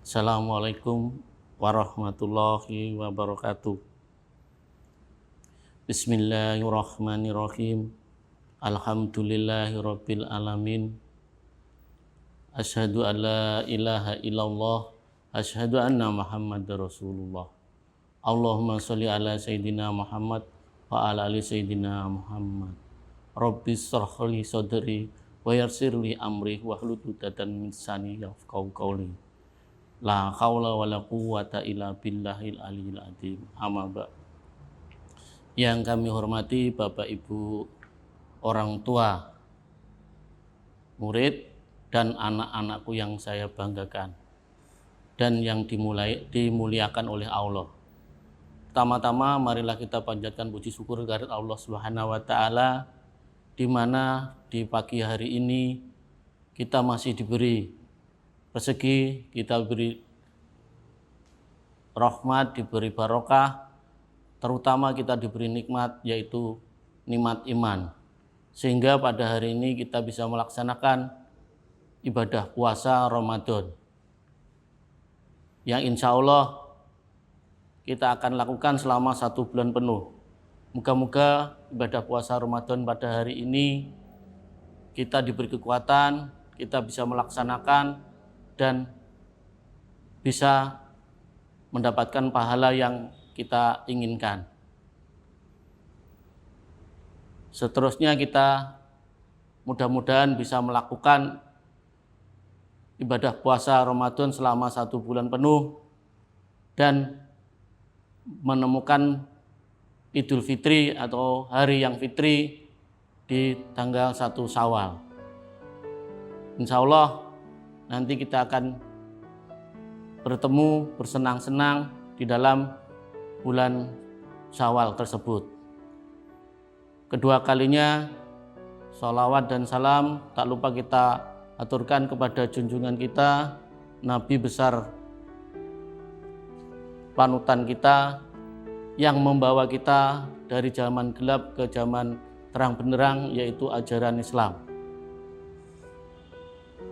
Assalamualaikum warahmatullahi wabarakatuh. Bismillahirrahmanirrahim. Alhamdulillahirabbil alamin. Asyhadu an la ilaha illallah, asyhadu anna Muhammadar Rasulullah. Allahumma sholli ala sayyidina Muhammad wa ala ali sayyidina Muhammad. Rabbis shrah li sadri wa yassir li amri wahlul 'uqdatam min lisani yafqahu qawli. La haula wala quwwata illa billahil aliyil azim. Amma ba'd. Yang kami hormati Bapak Ibu orang tua, murid dan anak-anakku yang saya banggakan dan yang dimuliakan oleh Allah. Pertama-tama marilah kita panjatkan puji syukur kehadirat Allah Subhanahu wa taala, di mana di pagi hari ini kita masih diberi rezeki, kita beri rahmat, diberi barokah, terutama kita diberi nikmat, yaitu nikmat iman. Sehingga pada hari ini kita bisa melaksanakan ibadah puasa Ramadan, yang insya Allah kita akan lakukan selama 1 bulan penuh. Moga-moga ibadah puasa Ramadan pada hari ini kita diberi kekuatan, kita bisa melaksanakan dan bisa mendapatkan pahala yang kita inginkan. Seterusnya kita mudah-mudahan bisa melakukan ibadah puasa Ramadan selama 1 bulan penuh dan menemukan Idul Fitri atau hari yang fitri di tanggal 1 Syawal. Insya Allah nanti kita akan bertemu bersenang-senang di dalam bulan Syawal tersebut. Kedua kalinya sholawat dan salam tak lupa kita aturkan kepada junjungan kita, Nabi besar panutan kita yang membawa kita dari zaman gelap ke zaman terang benderang, yaitu ajaran Islam.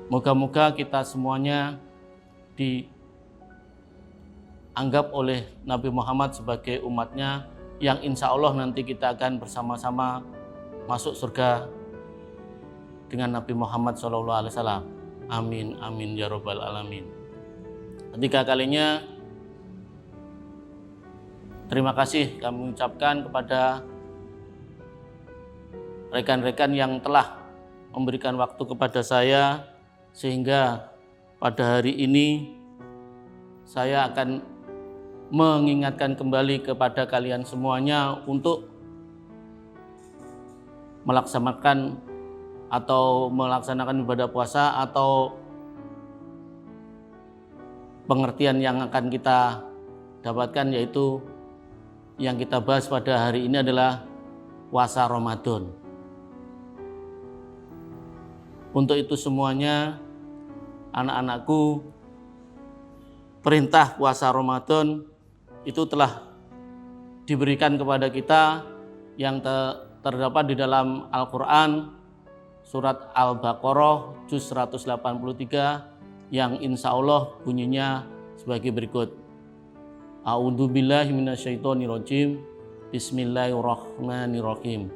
Moga-moga kita semuanya dianggap oleh Nabi Muhammad sebagai umatnya yang insya Allah nanti kita akan bersama-sama masuk surga dengan Nabi Muhammad SAW. Amin, amin, ya rabbal alamin. Ketiga kalinya, terima kasih kami ucapkan kepada rekan-rekan yang telah memberikan waktu kepada saya, sehingga pada hari ini saya akan mengingatkan kembali kepada kalian semuanya untuk melaksanakan ibadah puasa atau pengertian yang akan kita dapatkan, yaitu yang kita bahas pada hari ini adalah puasa Ramadan. Untuk itu semuanya, anak-anakku, perintah puasa Ramadan itu telah diberikan kepada kita yang terdapat di dalam Al-Quran, surat Al-Baqarah, juz 183, yang insya Allah bunyinya sebagai berikut. A'udzubillahi minasyaitonirrajim. Bismillahirrahmanirrahim.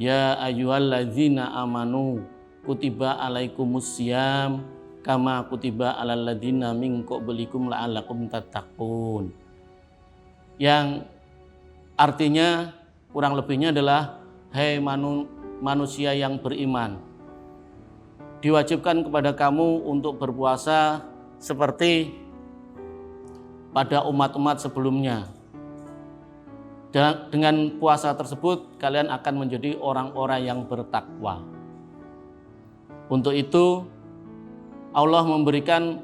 Ya ayyuhalladzina amanu kutiba alaikumussyam kama kutiba alal ladzina min qablikum la'allakum tattaqun. Yang artinya kurang lebihnya adalah, hai manusia yang beriman, diwajibkan kepada kamu untuk berpuasa seperti pada umat-umat sebelumnya. Dan dengan puasa tersebut kalian akan menjadi orang-orang yang bertakwa. Untuk itu Allah memberikan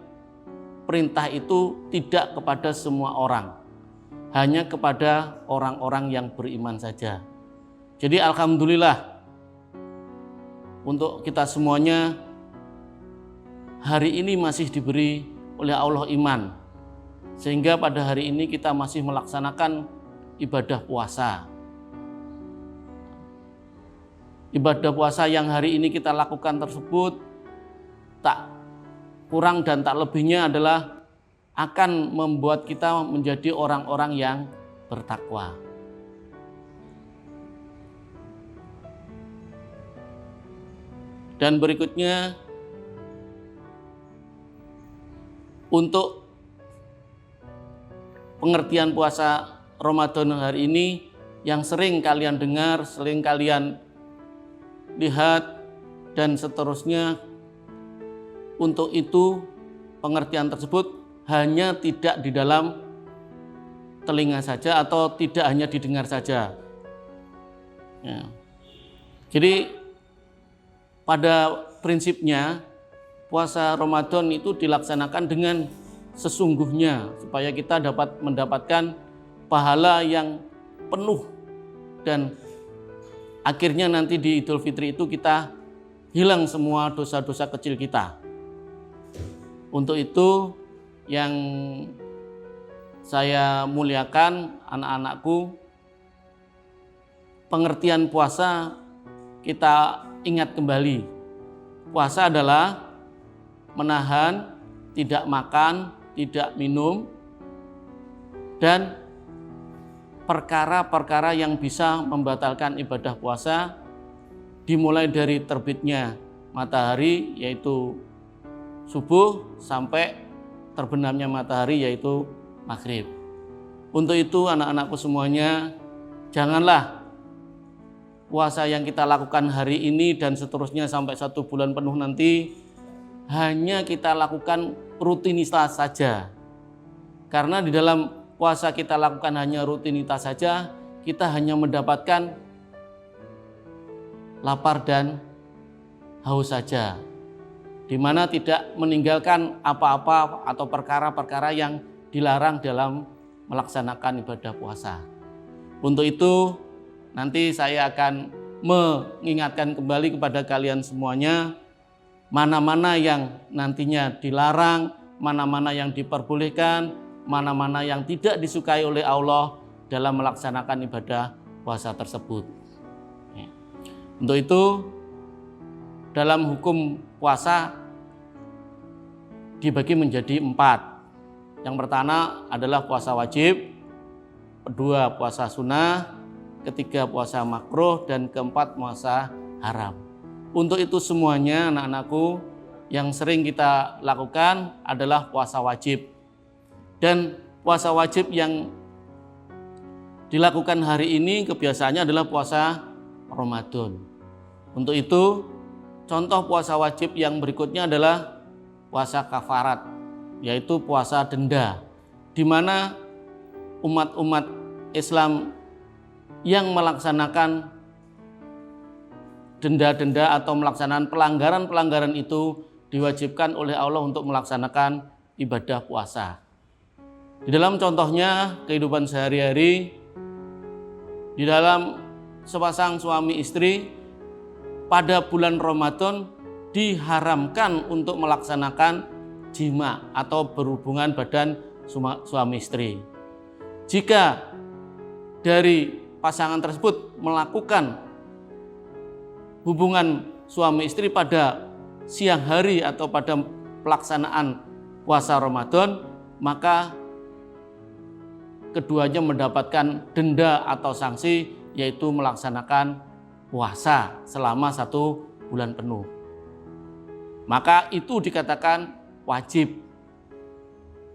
perintah itu tidak kepada semua orang, hanya kepada orang-orang yang beriman saja. Jadi alhamdulillah untuk kita semuanya hari ini masih diberi oleh Allah iman, sehingga pada hari ini kita masih melaksanakan ibadah puasa. Ibadah puasa yang hari ini kita lakukan tersebut tak kurang dan tak lebihnya adalah akan membuat kita menjadi orang-orang yang bertakwa. Dan berikutnya, untuk pengertian puasa Ramadan hari ini yang sering kalian dengar, sering kalian lihat, dan seterusnya, untuk itu pengertian tersebut hanya tidak di dalam telinga saja atau tidak hanya didengar saja. Ya. Jadi pada prinsipnya puasa Ramadan itu dilaksanakan dengan sesungguhnya supaya kita dapat mendapatkan pahala yang penuh, dan akhirnya nanti di Idul Fitri itu kita hilang semua dosa-dosa kecil kita. Untuk itu yang saya muliakan anak-anakku, pengertian puasa kita ingat kembali. Puasa adalah menahan, tidak makan, tidak minum, dan perkara-perkara yang bisa membatalkan ibadah puasa dimulai dari terbitnya matahari yaitu subuh sampai terbenamnya matahari yaitu maghrib. Untuk itu anak-anakku semuanya, janganlah puasa yang kita lakukan hari ini dan seterusnya sampai 1 bulan penuh nanti hanya kita lakukan rutinitas saja. Karena di dalam puasa kita lakukan hanya rutinitas saja, kita hanya mendapatkan lapar dan haus saja, di mana tidak meninggalkan apa-apa atau perkara-perkara yang dilarang dalam melaksanakan ibadah puasa. Untuk itu nanti saya akan mengingatkan kembali kepada kalian semuanya mana-mana yang nantinya dilarang, mana-mana yang diperbolehkan, mana-mana yang tidak disukai oleh Allah dalam melaksanakan ibadah puasa tersebut. Untuk itu dalam hukum puasa dibagi menjadi 4. Yang pertama adalah puasa wajib, kedua puasa sunnah, ketiga puasa makruh, dan keempat puasa haram. Untuk itu semuanya anak-anakku, yang sering kita lakukan adalah puasa wajib. Dan puasa wajib yang dilakukan hari ini kebiasaannya adalah puasa Ramadan. Untuk itu contoh puasa wajib yang berikutnya adalah puasa kafarat, yaitu puasa denda, di mana umat-umat Islam yang melaksanakan denda-denda atau melaksanakan pelanggaran-pelanggaran itu diwajibkan oleh Allah untuk melaksanakan ibadah puasa. Di dalam contohnya kehidupan sehari-hari, di dalam sepasang suami istri pada bulan Ramadan diharamkan untuk melaksanakan jima atau berhubungan badan suami istri. Jika dari pasangan tersebut melakukan hubungan suami istri pada siang hari atau pada pelaksanaan puasa Ramadan, maka keduanya mendapatkan denda atau sanksi, yaitu melaksanakan puasa selama 1 bulan penuh. Maka itu dikatakan wajib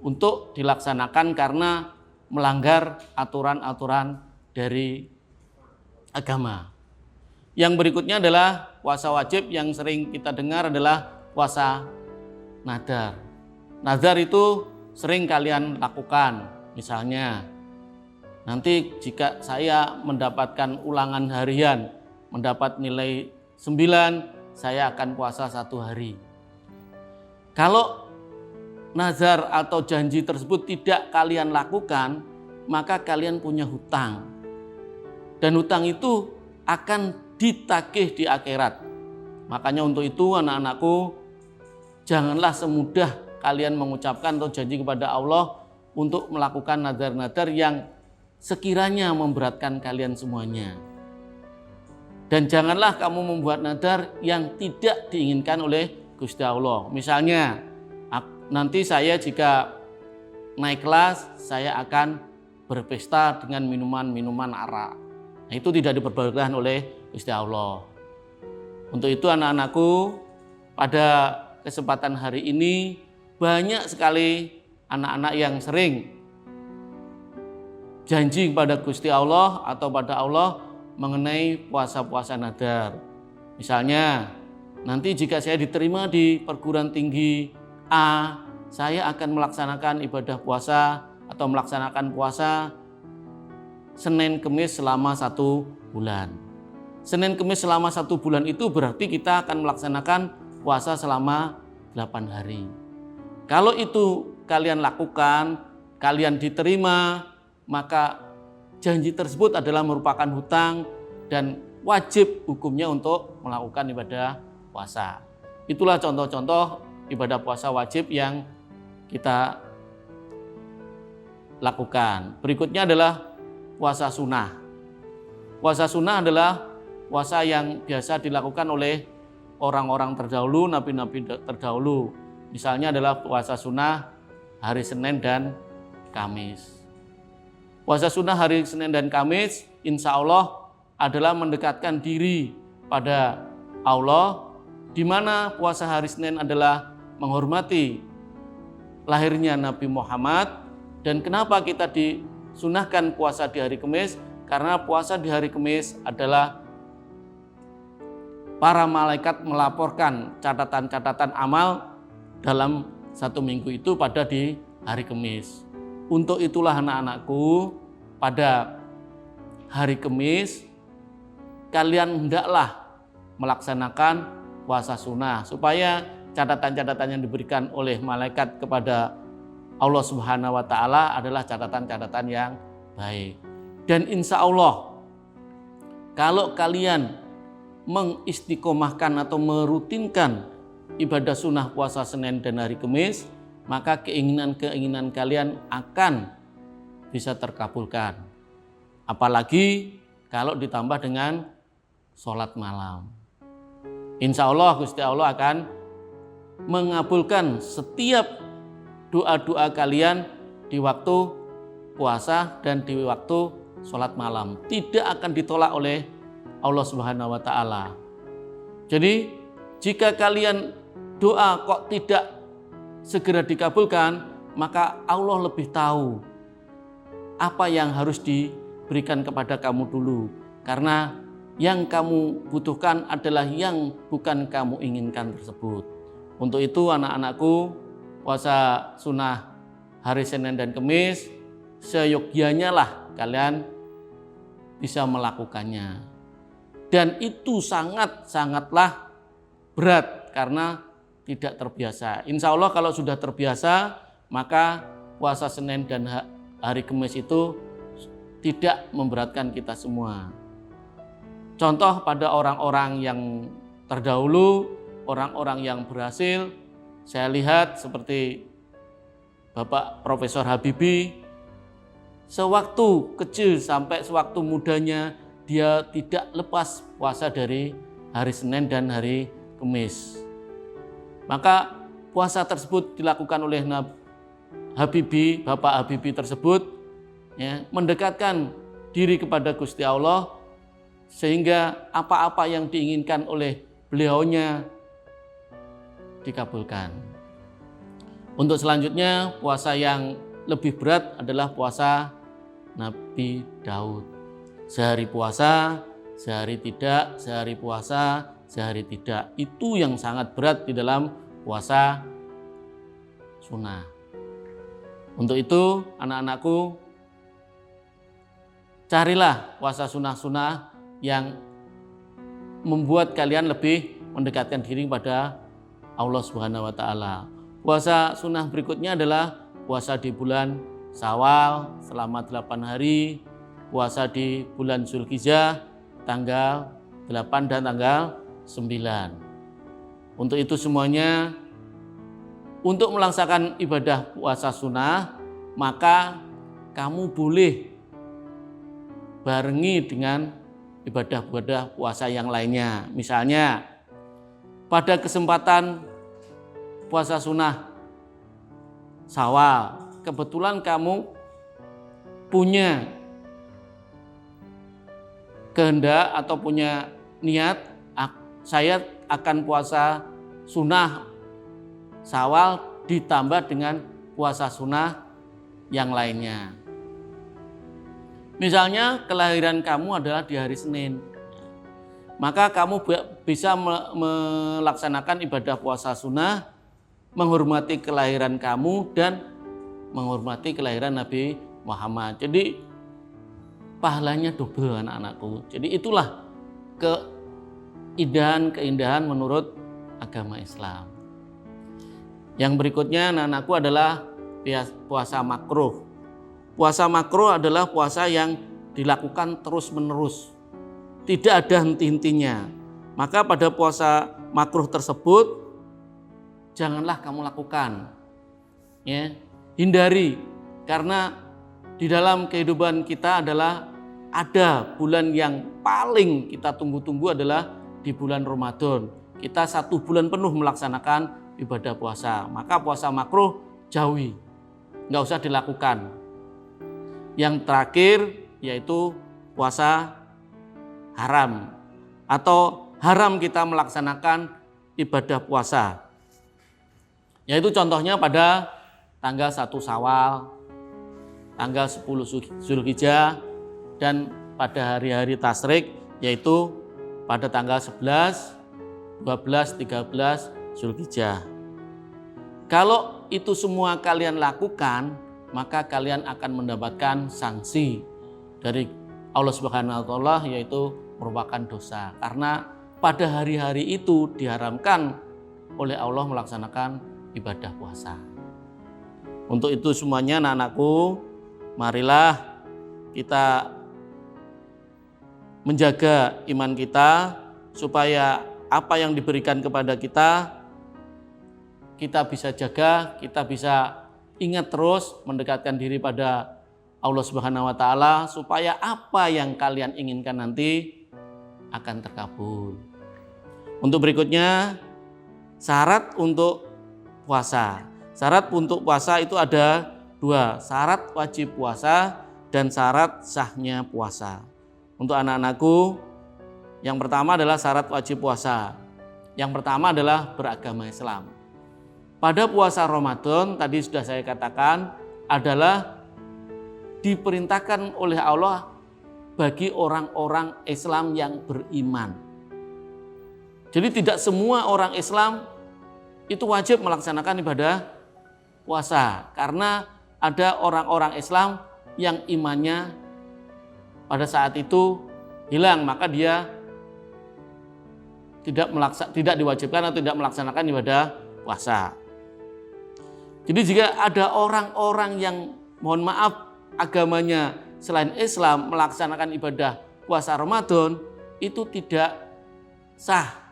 untuk dilaksanakan karena melanggar aturan-aturan dari agama. Yang berikutnya adalah puasa wajib yang sering kita dengar adalah puasa nadar. Nadar itu sering kalian lakukan. Misalnya, nanti jika saya mendapatkan ulangan harian, mendapat nilai 9, saya akan puasa 1 hari. Kalau nazar atau janji tersebut tidak kalian lakukan, maka kalian punya hutang. Dan hutang itu akan ditagih di akhirat. Makanya untuk itu anak-anakku, janganlah semudah kalian mengucapkan atau janji kepada Allah untuk melakukan nadar-nadar yang sekiranya memberatkan kalian semuanya. Dan janganlah kamu membuat nadar yang tidak diinginkan oleh Gusti Allah. Misalnya, nanti saya jika naik kelas, saya akan berpesta dengan minuman-minuman arak. Nah, itu tidak diperbolehkan oleh Gusti Allah. Untuk itu anak-anakku, pada kesempatan hari ini banyak sekali anak-anak yang sering janji kepada Gusti Allah atau pada Allah mengenai puasa-puasa nadar. Misalnya, nanti jika saya diterima di perguruan tinggi A, saya akan melaksanakan ibadah puasa atau melaksanakan puasa Senin Kemis selama 1 bulan. Senin Kemis selama 1 bulan itu berarti kita akan melaksanakan puasa selama 8 hari. Kalau itu kalian lakukan, kalian diterima, maka janji tersebut adalah merupakan hutang dan wajib hukumnya untuk melakukan ibadah puasa. Itulah contoh-contoh ibadah puasa wajib yang kita lakukan. Berikutnya adalah puasa sunnah. Puasa sunnah adalah puasa yang biasa dilakukan oleh orang-orang terdahulu, nabi-nabi terdahulu. Misalnya adalah puasa sunnah hari Senin dan Kamis. Puasa sunnah hari Senin dan Kamis insya Allah adalah mendekatkan diri pada Allah, di mana puasa hari Senin adalah menghormati lahirnya Nabi Muhammad. Dan kenapa kita disunahkan puasa di hari Kamis? Karena puasa di hari Kamis adalah para malaikat melaporkan catatan-catatan amal dalam 1 minggu itu pada di hari Kamis. Untuk itulah anak-anakku, pada hari Kamis kalian hendaklah melaksanakan puasa sunnah supaya catatan-catatan yang diberikan oleh malaikat kepada Allah Subhanahu wa Ta'ala adalah catatan-catatan yang baik. Dan insya Allah, kalau kalian mengistiqomahkan atau merutinkan ibadah sunnah puasa Senin dan hari Kamis, maka keinginan-keinginan kalian akan bisa terkabulkan. Apalagi kalau ditambah dengan sholat malam. Insya Allah Gusti Allah akan mengabulkan setiap doa-doa kalian di waktu puasa dan di waktu sholat malam. Tidak akan ditolak oleh Allah Subhanahu wa Ta'ala. Jadi jika kalian doa kok tidak segera dikabulkan, maka Allah lebih tahu apa yang harus diberikan kepada kamu dulu. Karena yang kamu butuhkan adalah yang bukan kamu inginkan tersebut. Untuk itu anak-anakku, puasa sunnah hari Senin dan Kamis seyogyanya lah kalian bisa melakukannya. Dan itu sangatlah berat karena tidak terbiasa. Insya Allah kalau sudah terbiasa, maka puasa Senin dan hari Kamis itu tidak memberatkan kita semua. Contoh pada orang-orang yang terdahulu, orang-orang yang berhasil, saya lihat seperti Bapak Profesor Habibie, sewaktu kecil sampai sewaktu mudanya dia tidak lepas puasa dari hari Senin dan hari Kamis. Maka puasa tersebut dilakukan oleh Habibie, Bapak Habibie tersebut, ya, mendekatkan diri kepada Gusti Allah sehingga apa-apa yang diinginkan oleh beliaunya dikabulkan. Untuk selanjutnya, puasa yang lebih berat adalah puasa Nabi Daud. Sehari puasa, sehari tidak, sehari puasa, sehari tidak. Itu yang sangat berat di dalam puasa sunnah. Untuk itu, anak-anakku, carilah puasa sunnah-sunnah yang membuat kalian lebih mendekatkan diri kepada Allah Subhanahu wa Ta'ala. Puasa sunnah berikutnya adalah puasa di bulan Syawal selama 8 hari, puasa di bulan Zulhijjah tanggal 8 dan tanggal 9. Untuk itu semuanya, untuk melaksanakan ibadah puasa sunnah, maka kamu boleh barengi dengan ibadah-ibadah puasa yang lainnya. Misalnya, pada kesempatan puasa sunnah Syawal, kebetulan kamu punya kehendak atau punya niat, saya akan puasa sunnah Syawal ditambah dengan puasa sunnah yang lainnya. Misalnya kelahiran kamu adalah di hari Senin, maka kamu bisa melaksanakan ibadah puasa sunnah, menghormati kelahiran kamu dan menghormati kelahiran Nabi Muhammad. Jadi pahalanya double anak-anakku. Jadi itulah keindahan menurut agama Islam. Yang berikutnya anak-anakku adalah puasa makruh. Puasa makruh adalah puasa yang dilakukan terus-menerus, tidak ada henti-hentinya. Maka pada puasa makruh tersebut janganlah kamu lakukan, ya, hindari, karena di dalam kehidupan kita adalah ada bulan yang paling kita tunggu-tunggu adalah di bulan Ramadan. Kita 1 bulan penuh melaksanakan ibadah puasa, maka puasa makruh jauhi, nggak usah dilakukan. Yang terakhir yaitu puasa haram, atau haram kita melaksanakan ibadah puasa, yaitu contohnya pada tanggal 1 Syawal, tanggal 10 Zulhijjah, dan pada hari-hari tasyrik yaitu pada tanggal 11, 12, 13 Zulhijjah. Kalau itu semua kalian lakukan, maka kalian akan mendapatkan sanksi dari Allah Subhanahu wa taala, yaitu merupakan dosa. Karena pada hari-hari itu diharamkan oleh Allah melaksanakan ibadah puasa. Untuk itu semuanya anak-anakku, marilah kita menjaga iman kita supaya apa yang diberikan kepada kita bisa jaga, kita bisa ingat terus mendekatkan diri pada Allah Subhanahu wa taala supaya apa yang kalian inginkan nanti akan terkabul. Untuk berikutnya, syarat untuk puasa. Syarat untuk puasa itu ada 2, syarat wajib puasa dan syarat sahnya puasa. Untuk anak-anakku, yang pertama adalah syarat wajib puasa. Yang pertama adalah beragama Islam. Pada puasa Ramadan, tadi sudah saya katakan, adalah diperintahkan oleh Allah bagi orang-orang Islam yang beriman. Jadi tidak semua orang Islam itu wajib melaksanakan ibadah puasa, karena ada orang-orang Islam yang imannya pada saat itu hilang, maka dia tidak diwajibkan atau tidak melaksanakan ibadah puasa. Jadi jika ada orang-orang yang mohon maaf agamanya selain Islam melaksanakan ibadah puasa Ramadan, itu tidak sah.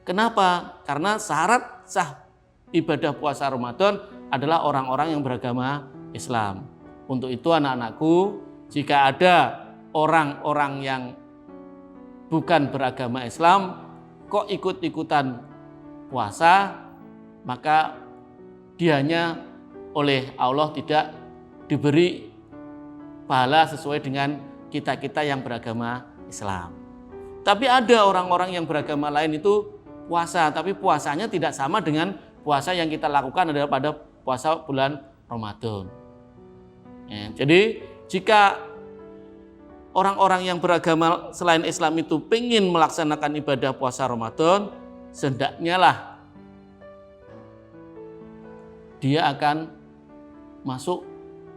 Kenapa? Karena syarat sah ibadah puasa Ramadan adalah orang-orang yang beragama Islam. Untuk itu anak-anakku, jika ada orang-orang yang bukan beragama Islam kok ikut-ikutan puasa, maka dianya oleh Allah tidak diberi pahala sesuai dengan kita-kita yang beragama Islam. Tapi ada orang-orang yang beragama lain itu puasa, tapi puasanya tidak sama dengan puasa yang kita lakukan adalah pada puasa bulan Ramadan. Ya, jadi jika orang-orang yang beragama selain Islam itu ingin melaksanakan ibadah puasa Ramadan, hendaknya lah dia akan masuk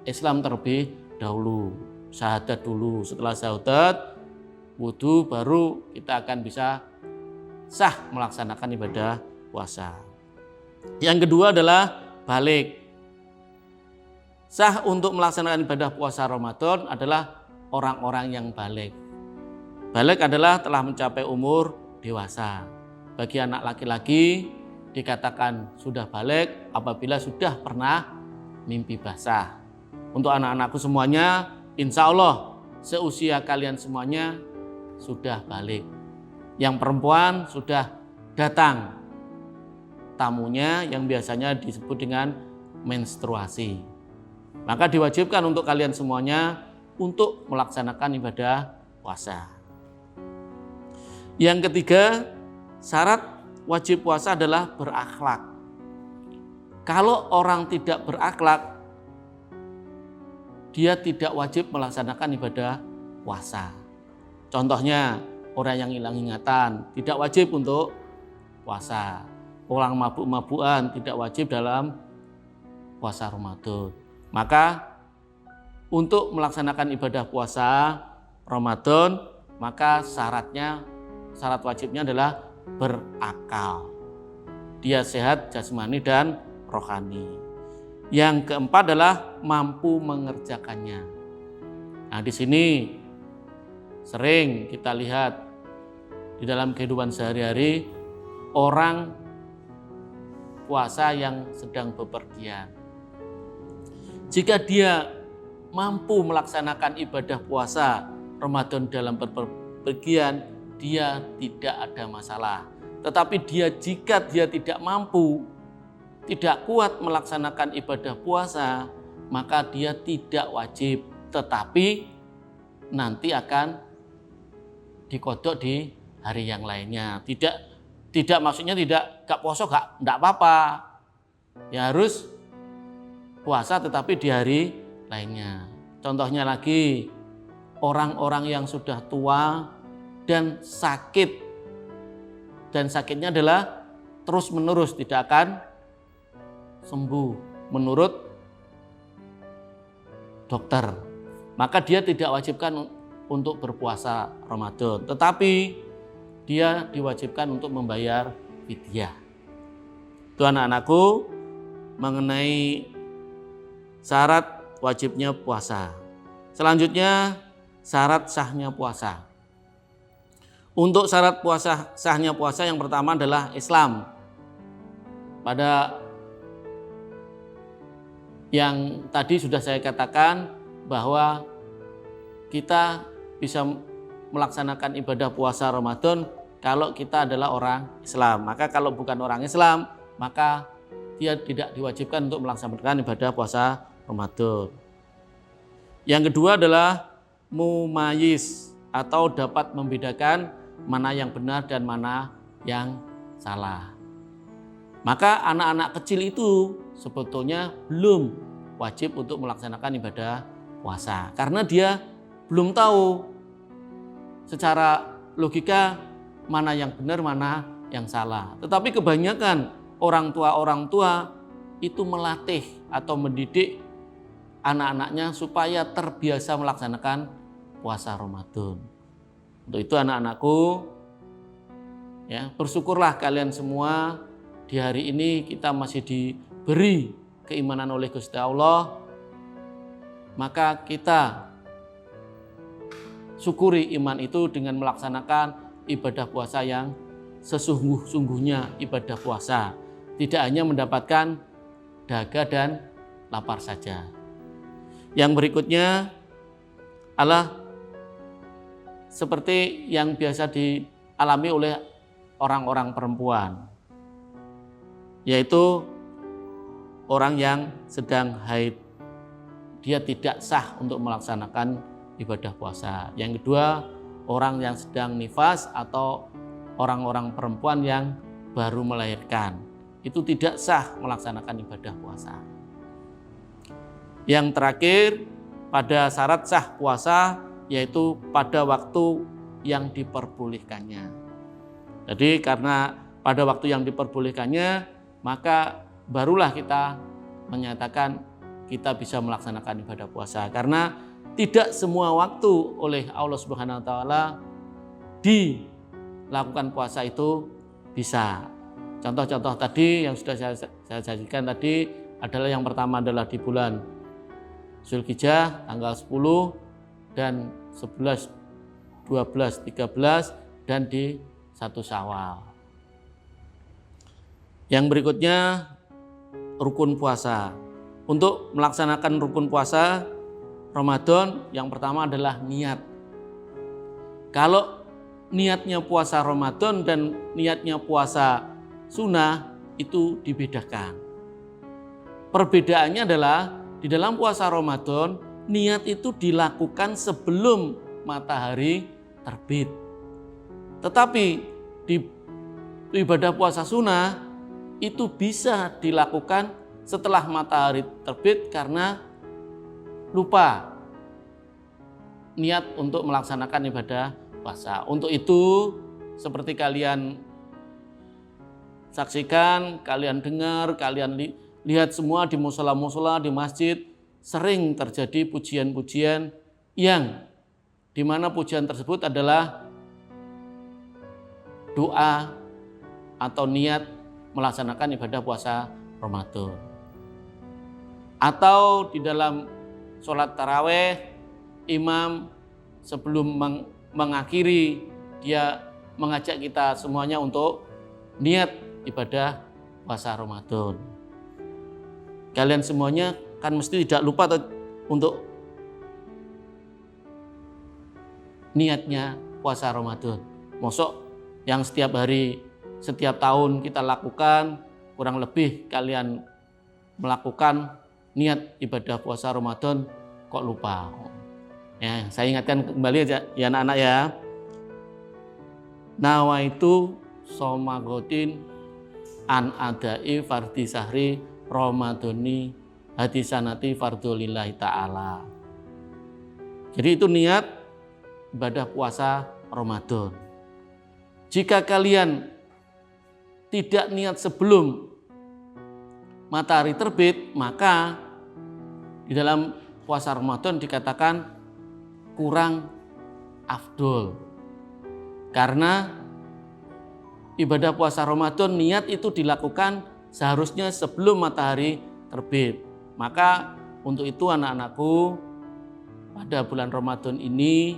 Islam terlebih dahulu, syahadat dulu. Setelah syahadat, wudu, baru kita akan bisa sah melaksanakan ibadah puasa. Yang kedua adalah balik. Sah untuk melaksanakan ibadah puasa Ramadan adalah orang-orang yang balik. Balik adalah telah mencapai umur dewasa. Bagi anak laki-laki dikatakan sudah balik apabila sudah pernah mimpi basah. Untuk anak-anakku semuanya, insya Allah seusia kalian semuanya sudah balik. Yang perempuan sudah datang tamunya yang biasanya disebut dengan menstruasi. Maka diwajibkan untuk kalian semuanya untuk melaksanakan ibadah puasa. Yang ketiga, syarat wajib puasa adalah berakhlak. Kalau orang tidak berakhlak, dia tidak wajib melaksanakan ibadah puasa. Contohnya, orang yang hilang ingatan tidak wajib untuk puasa. Orang mabuk-mabukan tidak wajib dalam puasa Ramadan. Maka untuk melaksanakan ibadah puasa Ramadan, maka syarat wajibnya adalah berakal. Dia sehat jasmani dan rohani. Yang keempat adalah mampu mengerjakannya. Nah, di sini sering kita lihat di dalam kehidupan sehari-hari orang puasa yang sedang bepergian. Jika dia mampu melaksanakan ibadah puasa Ramadan dalam bepergian, dia tidak ada masalah. Tetapi jika dia tidak mampu, tidak kuat melaksanakan ibadah puasa, maka dia tidak wajib, tetapi nanti akan dikodok di hari yang lainnya. Tidak maksudnya gak puasa gak apa-apa. Ya harus puasa tetapi di hari lainnya. Contohnya lagi, orang-orang yang sudah tua dan sakit, dan sakitnya adalah terus menerus tidak akan sembuh menurut dokter, maka dia tidak wajibkan untuk berpuasa Ramadan, tetapi dia diwajibkan untuk membayar fidyah. Itu anak-anakku mengenai syarat wajibnya puasa. Selanjutnya syarat sahnya puasa. Untuk syarat sahnya puasa yang pertama adalah Islam. Pada yang tadi sudah saya katakan bahwa kita bisa melaksanakan ibadah puasa Ramadan kalau kita adalah orang Islam. Maka kalau bukan orang Islam, maka dia tidak diwajibkan untuk melaksanakan ibadah puasa Ramadan. Yang kedua adalah mumayyiz atau dapat membedakan mana yang benar dan mana yang salah. Maka anak-anak kecil itu sebetulnya belum wajib untuk melaksanakan ibadah puasa karena dia belum tahu secara logika mana yang benar, mana yang salah. Tetapi kebanyakan orang tua itu melatih atau mendidik anak-anaknya supaya terbiasa melaksanakan puasa Ramadan. Untuk itu anak-anakku, ya, bersyukurlah kalian semua di hari ini kita masih diberi keimanan oleh Gusti Allah. Maka kita syukuri iman itu dengan melaksanakan ibadah puasa yang sesungguh-sungguhnya ibadah puasa. Tidak hanya mendapatkan dahaga dan lapar saja. Yang berikutnya adalah seperti yang biasa dialami oleh orang-orang perempuan, yaitu orang yang sedang haid. Dia tidak sah untuk melaksanakan ibadah puasa. Yang kedua, orang yang sedang nifas atau orang-orang perempuan yang baru melahirkan. Itu tidak sah melaksanakan ibadah puasa. Yang terakhir, pada syarat sah puasa yaitu pada waktu yang diperbolehkannya. Jadi karena pada waktu yang diperbolehkannya, maka barulah kita menyatakan kita bisa melaksanakan ibadah puasa. Karena tidak semua waktu oleh Allah Subhanahu wa taala dilakukan puasa itu bisa. Contoh-contoh tadi yang sudah saya sajikan tadi adalah yang pertama adalah di bulan Zulhijjah tanggal 10 dan 11, 12, 13 dan di 1 Syawal. Yang berikutnya rukun puasa. Untuk melaksanakan rukun puasa Ramadan yang pertama adalah niat. Kalau niatnya puasa Ramadan dan niatnya puasa sunnah itu dibedakan. Perbedaannya adalah di dalam puasa Ramadan niat itu dilakukan sebelum matahari terbit. Tetapi di ibadah puasa sunnah itu bisa dilakukan setelah matahari terbit karena lupa niat untuk melaksanakan ibadah puasa. Untuk itu seperti kalian saksikan, kalian dengar, kalian lihat semua di musala-musala, di masjid sering terjadi pujian-pujian yang dimana pujian tersebut adalah doa atau niat melaksanakan ibadah puasa Ramadan. Atau di dalam sholat taraweh, imam sebelum mengakhiri dia mengajak kita semuanya untuk niat ibadah puasa Ramadan. Kalian semuanya kan mesti tidak lupa untuk niatnya puasa Ramadan. Mosok yang setiap hari, setiap tahun kita lakukan, kurang lebih kalian melakukan niat ibadah puasa Ramadan kok lupa. Ya, saya ingatkan kembali ya anak-anak ya. Nawaitu somagotin an adai fardhi sahri Ramadhani hadisanati fardhulillahi ta'ala. Jadi itu niat ibadah puasa Ramadan. Jika kalian tidak niat sebelum matahari terbit, maka di dalam puasa Ramadan dikatakan kurang afdol. Karena ibadah puasa Ramadan niat itu dilakukan seharusnya sebelum matahari terbit. Maka untuk itu anak-anakku, pada bulan Ramadan ini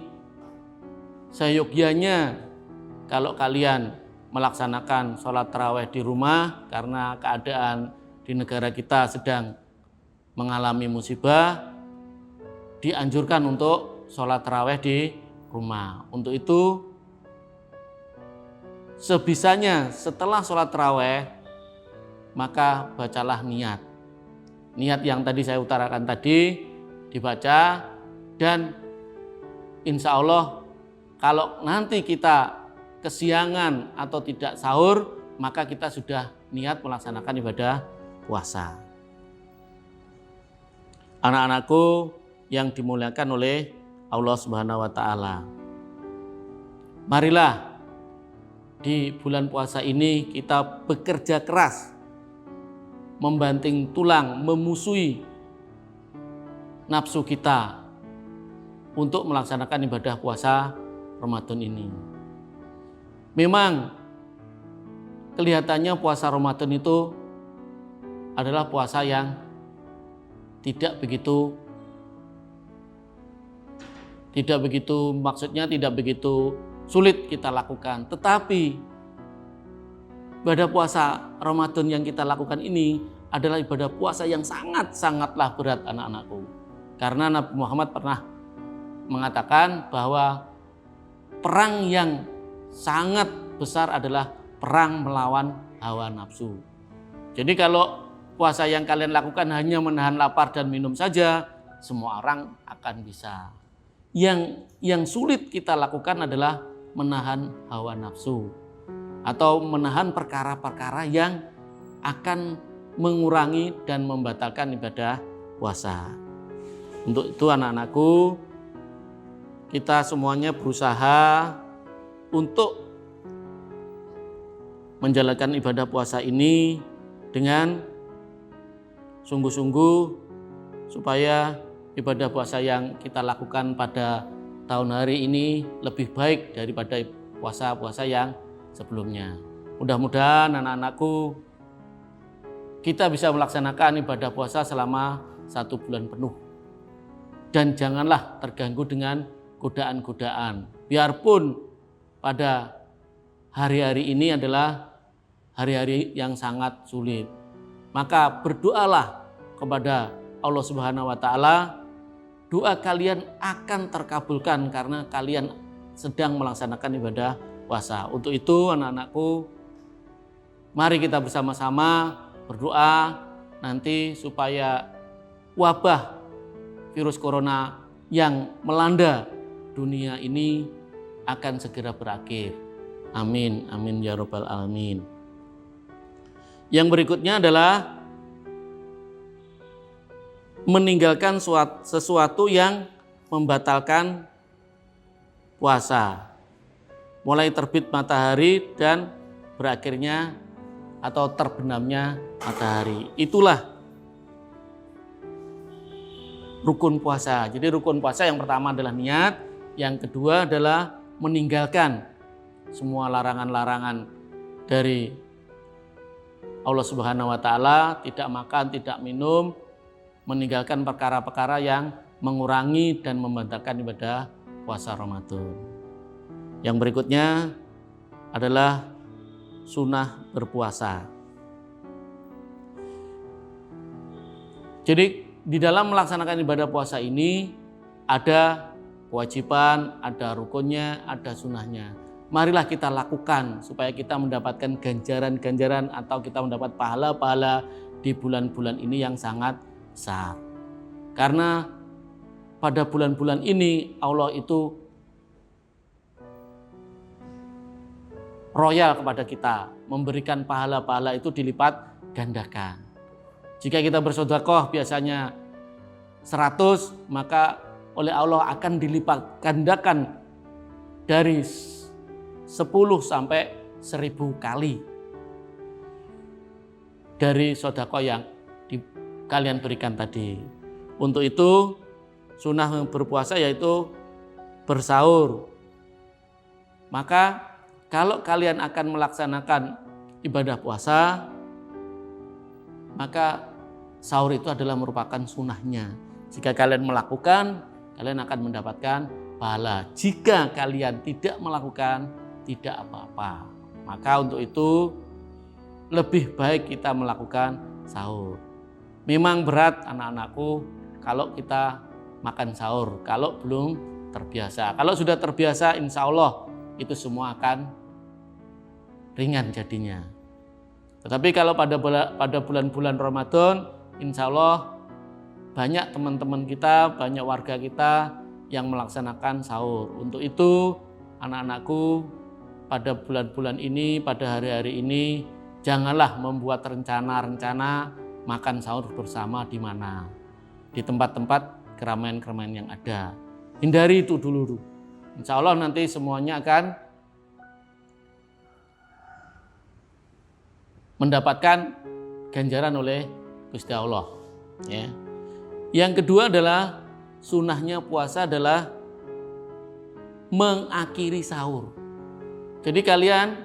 seyogyanya kalau kalian melaksanakan sholat taraweh di rumah karena keadaan di negara kita sedang mengalami musibah, dianjurkan untuk sholat taraweh di rumah. Untuk itu sebisanya setelah sholat taraweh maka bacalah niat. Niat yang tadi saya utarakan tadi dibaca, dan insya Allah kalau nanti kita kesiangan atau tidak sahur, maka kita sudah niat melaksanakan ibadah puasa. Anak-anakku yang dimuliakan oleh Allah Subhanahu wa taala. Marilah di bulan puasa ini kita bekerja keras, membanting tulang, memusuhi nafsu kita untuk melaksanakan ibadah puasa Ramadan ini. Memang kelihatannya puasa Ramadan itu adalah puasa yang tidak begitu sulit kita lakukan. Tetapi ibadah puasa Ramadan yang kita lakukan ini adalah ibadah puasa yang sangatlah berat anak-anakku. Karena Nabi Muhammad pernah mengatakan bahwa perang yang sangat besar adalah perang melawan hawa nafsu. Jadi kalau puasa yang kalian lakukan hanya menahan lapar dan minum saja, semua orang akan bisa. Yang sulit kita lakukan adalah menahan hawa nafsu atau menahan perkara-perkara yang akan mengurangi dan membatalkan ibadah puasa. Untuk itu anak-anakku, kita semuanya berusaha untuk menjalankan ibadah puasa ini dengan sungguh-sungguh supaya ibadah puasa yang kita lakukan pada tahun hari ini lebih baik daripada puasa-puasa yang sebelumnya. Mudah-mudahan anak-anakku kita bisa melaksanakan ibadah puasa selama 1 bulan penuh. Dan janganlah terganggu dengan godaan-godaan. Biarpun pada hari-hari ini adalah hari-hari yang sangat sulit. Maka berdoalah kepada Allah Subhanahu wa taala. Doa kalian akan terkabulkan karena kalian sedang melaksanakan ibadah puasa. Untuk itu anak-anakku, mari kita bersama-sama berdoa nanti supaya wabah virus corona yang melanda dunia ini akan segera berakhir. Amin, amin ya rabbal alamin. Yang berikutnya adalah meninggalkan sesuatu yang membatalkan puasa. Mulai terbit matahari dan berakhirnya atau terbenamnya matahari. Itulah rukun puasa. Jadi rukun puasa yang pertama adalah niat, yang kedua adalah meninggalkan semua larangan-larangan dari Allah Subhanahu wa taala, tidak makan, tidak minum, meninggalkan perkara-perkara yang mengurangi dan membatalkan ibadah puasa Ramadan. Yang berikutnya adalah sunnah berpuasa. Jadi di dalam melaksanakan ibadah puasa ini ada kewajiban, ada rukunnya, ada sunnahnya. Marilah kita lakukan supaya kita mendapatkan ganjaran-ganjaran atau kita mendapat pahala-pahala di bulan-bulan ini yang sangat besar. Karena pada bulan-bulan ini Allah itu royal kepada kita, memberikan pahala-pahala itu dilipat gandakan. Jika kita bersedekah biasanya 100, maka oleh Allah akan dilipat gandakan dari 10 sampai 1000 kali dari sedekah yang kalian berikan tadi. Untuk itu sunnah berpuasa yaitu bersahur. Maka kalau kalian akan melaksanakan ibadah puasa, maka sahur itu adalah merupakan sunnahnya. Jika kalian melakukan, kalian akan mendapatkan pahala. Jika kalian tidak melakukan, tidak apa-apa. Maka untuk itu lebih baik kita melakukan sahur. Memang berat anak-anakku kalau kita makan sahur, kalau belum terbiasa. Kalau sudah terbiasa, insya Allah itu semua akan ringan jadinya. Tetapi kalau pada bulan-bulan Ramadan, insya Allah banyak teman-teman kita, banyak warga kita yang melaksanakan sahur. Untuk itu anak-anakku pada bulan-bulan ini, pada hari-hari ini, janganlah membuat rencana-rencana makan sahur bersama di mana. Di tempat-tempat keramaian-keramaian yang ada. Hindari itu dulu. Insya Allah nanti semuanya akan mendapatkan ganjaran oleh Gusti Allah. Ya. Yang kedua adalah sunnahnya puasa adalah mengakhiri sahur. Jadi kalian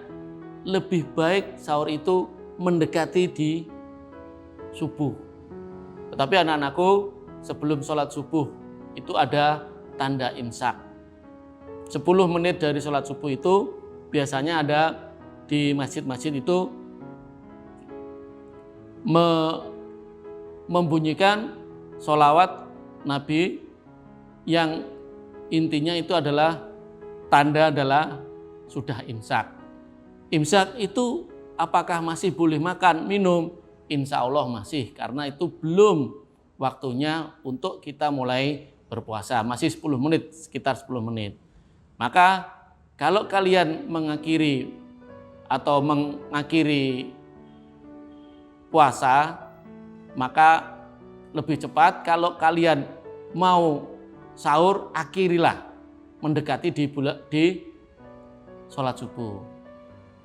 lebih baik sahur itu mendekati di subuh. Tetapi anak-anakku sebelum sholat subuh itu ada tanda imsak. 10 menit dari sholat subuh itu biasanya ada di masjid-masjid itu membunyikan sholawat Nabi yang intinya itu adalah tanda adalah sudah imsak. Imsak itu apakah masih boleh makan, minum? Insya Allah masih, karena itu belum waktunya untuk kita mulai berpuasa. Masih 10 menit, sekitar 10 menit. Maka kalau kalian mengakhiri puasa, maka lebih cepat. Kalau kalian mau sahur, akhirilah mendekati di sholat subuh.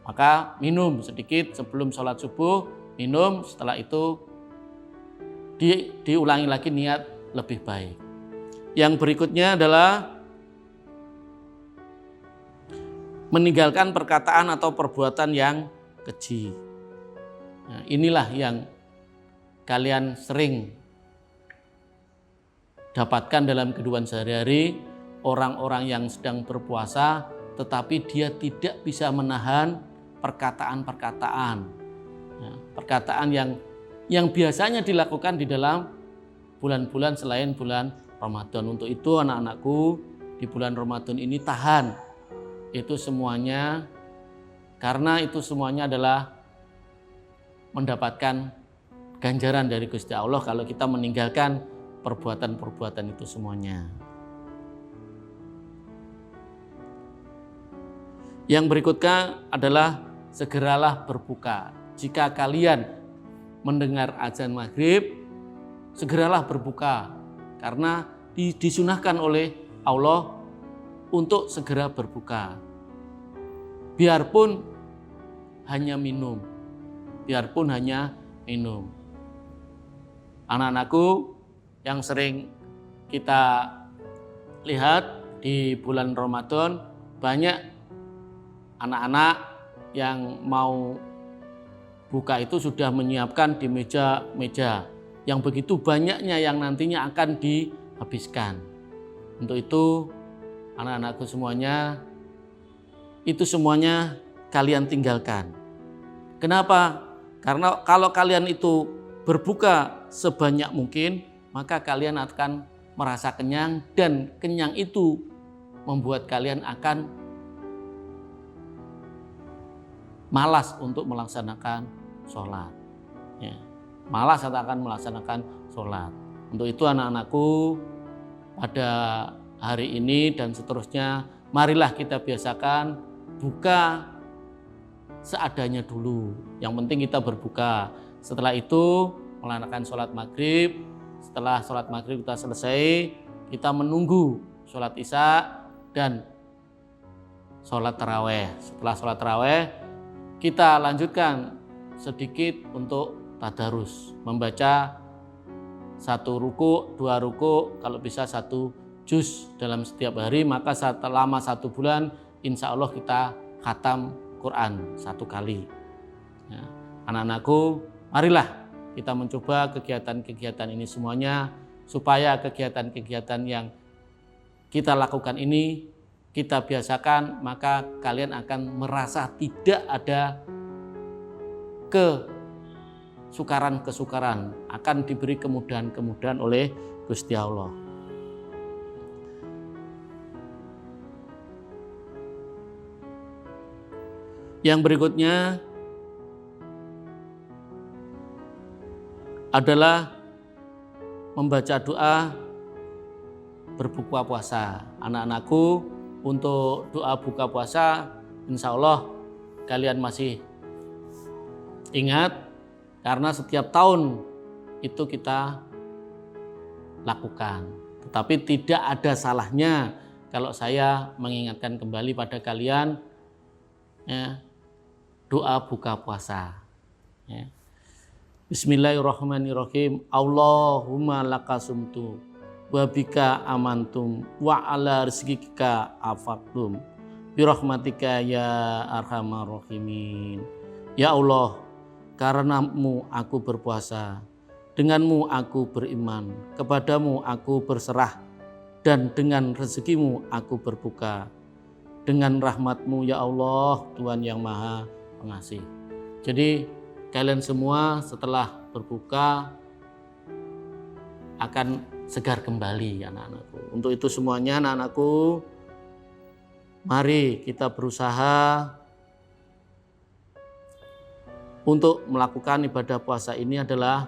Maka minum sedikit sebelum sholat subuh, minum, setelah itu diulangi lagi niat lebih baik. Yang berikutnya adalah meninggalkan perkataan atau perbuatan yang keji. Nah, inilah yang kalian sering dapatkan dalam kehidupan sehari-hari, orang-orang yang sedang berpuasa tetapi dia tidak bisa menahan perkataan-perkataan. Ya, perkataan yang biasanya dilakukan di dalam bulan-bulan selain bulan Ramadan. Untuk itu anak-anakku di bulan Ramadan ini tahan itu semuanya, karena itu semuanya adalah mendapatkan ganjaran dari Gusti Allah kalau kita meninggalkan perbuatan-perbuatan itu semuanya. Yang berikutnya adalah segeralah berbuka. Jika kalian mendengar azan maghrib, segeralah berbuka. Karena disunahkan oleh Allah untuk segera berbuka. Biarpun hanya minum. Anak-anakku yang sering kita lihat di bulan Ramadan, banyak anak-anak yang mau buka itu sudah menyiapkan di meja-meja yang begitu banyaknya yang nantinya akan dihabiskan. Untuk itu anak-anakku semuanya, itu semuanya kalian tinggalkan. Kenapa? Karena kalau kalian itu berbuka sebanyak mungkin, maka kalian akan merasa kenyang, dan kenyang itu membuat kalian akan malas untuk melaksanakan sholat. Ya, malas akan melaksanakan sholat. Untuk itu anak-anakku, pada hari ini dan seterusnya, marilah kita biasakan buka seadanya dulu. Yang penting kita berbuka. Setelah itu melaksanakan sholat maghrib. Setelah sholat maghrib kita selesai, kita menunggu sholat isya dan sholat taraweh. Setelah sholat taraweh, kita lanjutkan sedikit untuk tadarus, membaca 1 ruku, 2 ruku, kalau bisa 1 juz dalam setiap hari. Maka selama 1 bulan insya Allah kita khatam Quran 1 kali. Ya, anak-anakku, marilah kita mencoba kegiatan-kegiatan ini semuanya, supaya kegiatan-kegiatan yang kita lakukan ini kita biasakan, maka kalian akan merasa tidak ada kesukaran-kesukaran, akan diberi kemudahan-kemudahan oleh Gusti Allah. Yang berikutnya adalah membaca doa berbuka puasa. Anak-anakku, untuk doa buka puasa, insya Allah kalian masih ingat, karena setiap tahun itu kita lakukan. Tetapi tidak ada salahnya kalau saya mengingatkan kembali pada kalian, ya, doa buka puasa. Ya. Bismillahirrahmanirrahim. Allahumma lakasumtu wa bika amantum wa ala rizqika afaqtum birahmatika ya arhamar rahimin. Ya Allah, karenamu aku berpuasa, denganmu aku beriman, kepadamu aku berserah, dan dengan rezekimu aku berbuka. Dengan rahmatmu ya Allah, Tuhan yang Maha Pengasih. Jadi kalian semua setelah berbuka akan segar kembali, anak-anakku. Untuk itu semuanya anak-anakku, mari kita berusaha untuk melakukan ibadah puasa ini adalah